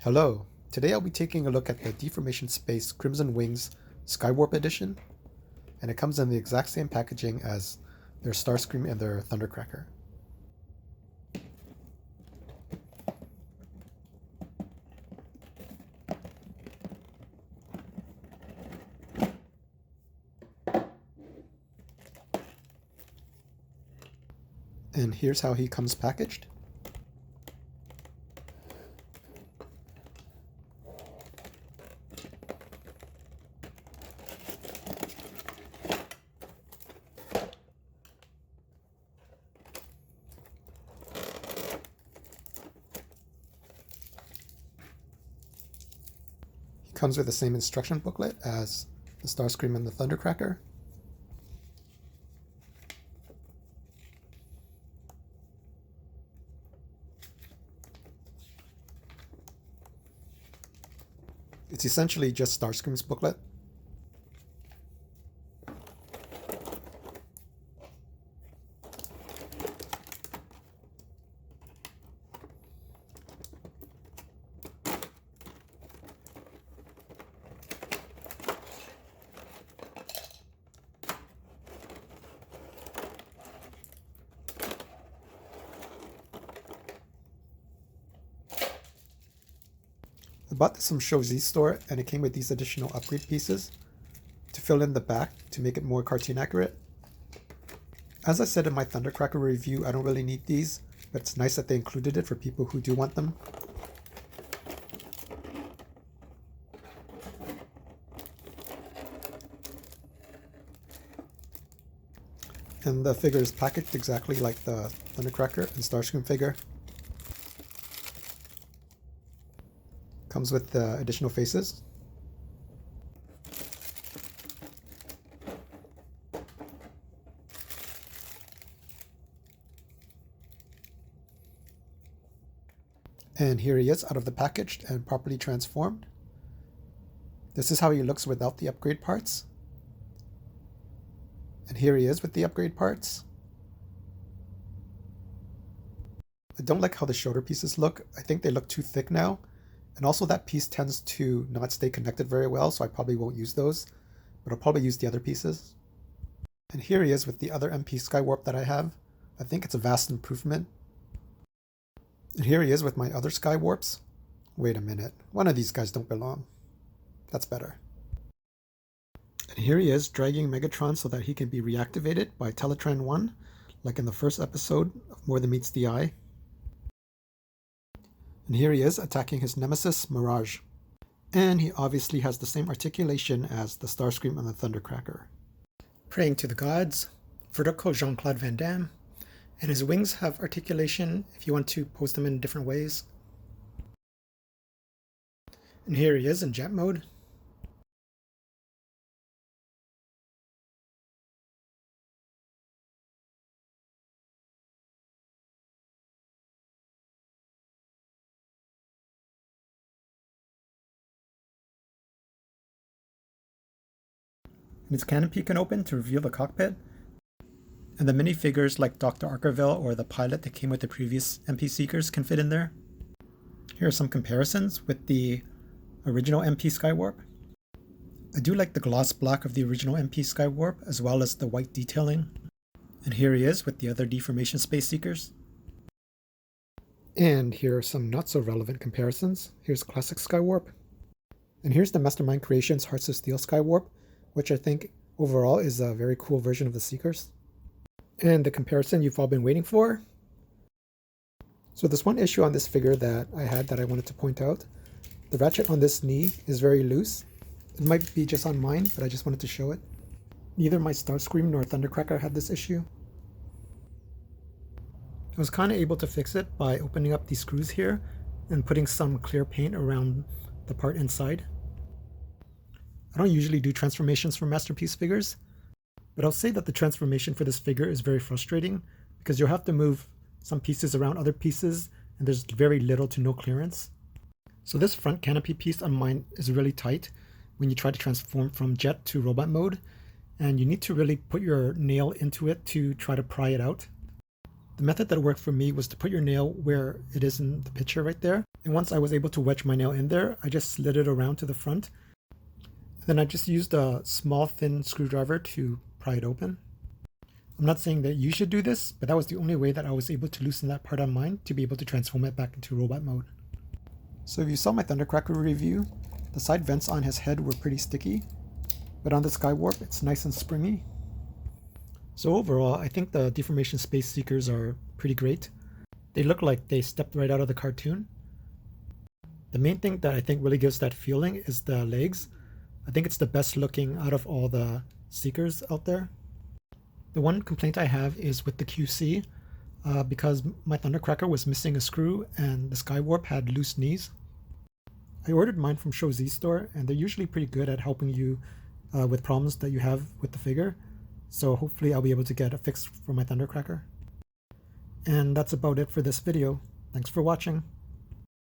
Hello, today I'll be taking a look at the Deformation Space Crimson Wings Skywarp Edition, and it comes in the exact same packaging as their Starscream and their Thundercracker. And here's how he comes packaged. He comes with the same instruction booklet as the Starscream and the Thundercracker. It's essentially just Starscream's booklet. I bought this from Show Z store, and it came with these additional upgrade pieces to fill in the back to make it more cartoon accurate. As I said in my Thundercracker review, I don't really need these, but it's nice that they included it for people who do want them. And the figure is packaged exactly like the Thundercracker and Starscream figure. Comes with the additional faces. And here he is out of the package and properly transformed. This is how he looks without the upgrade parts. And here he is with the upgrade parts. I don't like how the shoulder pieces look. I think they look too thick now. And also that piece tends to not stay connected very well, so I probably won't use those, but I'll probably use the other pieces. And here he is with the other MP Skywarp that I have. I think it's a vast improvement. And here he is with my other Skywarps. Wait a minute, one of these guys don't belong. That's better. And here he is dragging Megatron so that he can be reactivated by Teletran 1, like in the first episode of More Than Meets the Eye. And here he is attacking his nemesis, Mirage. And he obviously has the same articulation as the Starscream and the Thundercracker. Praying to the gods, vertical Jean-Claude Van Damme, and his wings have articulation if you want to pose them in different ways. And here he is in jet mode. And its canopy can open to reveal the cockpit. And the minifigures like Dr. Arkerville or the pilot that came with the previous MP Seekers can fit in there. Here are some comparisons with the original MP Skywarp. I do like the gloss black of the original MP Skywarp as well as the white detailing. And here he is with the other Deformation Space Seekers. And here are some not so relevant comparisons. Here's classic Skywarp. And here's the Mastermind Creations Hearts of Steel Skywarp, which I think overall is a very cool version of the Seekers. And the comparison you've all been waiting for. So there's one issue on this figure that I had that I wanted to point out. The ratchet on this knee is very loose. It might be just on mine, but I just wanted to show it. Neither my Starscream nor Thundercracker had this issue. I was kind of able to fix it by opening up these screws here and putting some clear paint around the part inside. I don't usually do transformations for Masterpiece figures, but I'll say that the transformation for this figure is very frustrating because you'll have to move some pieces around other pieces and there's very little to no clearance. So this front canopy piece on mine is really tight when you try to transform from jet to robot mode, and you need to really put your nail into it to try to pry it out. The method that worked for me was to put your nail where it is in the picture right there, And once I was able to wedge my nail in there, I just slid it around to the front. Then I just used a small thin screwdriver to pry it open. I'm not saying that you should do this, but that was the only way that I was able to loosen that part on mine to be able to transform it back into robot mode. So if you saw my Thundercracker review, the side vents on his head were pretty sticky, but on the Skywarp it's nice and springy. So overall, I think the Deformation Space Seekers are pretty great. They look like they stepped right out of the cartoon. The main thing that I think really gives that feeling is the legs. I think it's the best looking out of all the Seekers out there. The one complaint I have is with the QC, because my Thundercracker was missing a screw and the Skywarp had loose knees. I ordered mine from Show Z Store, and they're usually pretty good at helping you with problems that you have with the figure. So hopefully I'll be able to get a fix for my Thundercracker. And that's about it for this video. Thanks for watching.